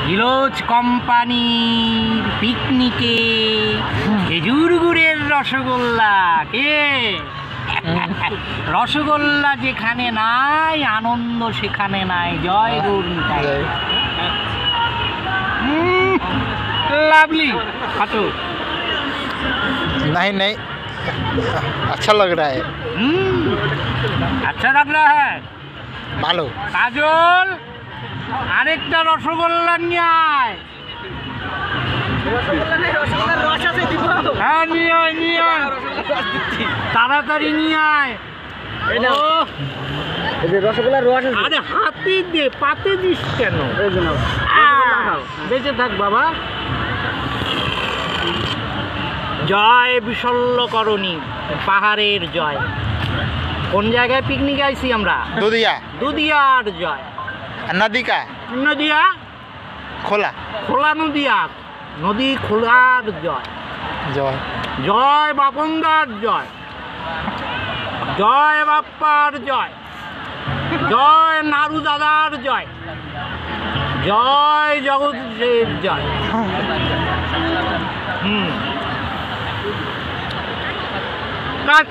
হিলোজ কোম্পানির পিকনিকে খেজুর গুড়ের রসগোল্লা কে রসগোল্লা যেখানে নাই আনন্দ সেখানে নাই। জয় গুড় মিঠাই। लवली खाटो नहीं अच्छा लग रहा है। अच्छा लग रहा है ভালো। কাজল আরেকটা রসগোল্লা নিয়ে আয়। হ্যাঁ নিয়ে আয় তাড়াতাড়ি নিয়ে আয়। রসগোল্লার রস আরে হাতে দে পাতে দিস কেন? বেঁচে থাক বাবা। জয় বিশল্যকরণী পাহাড়ের জয়। কোন জায়গায় পিকনিক আইছি আমরা? দুধিয়ার জয়। নদিয়া খোলা নদী খোলার জয়। জয় বাপনদার জয়। জয় বাপ্পার জয়। জয় নাড়ু দাদার জয়। জয় জগৎের জয়। কাট।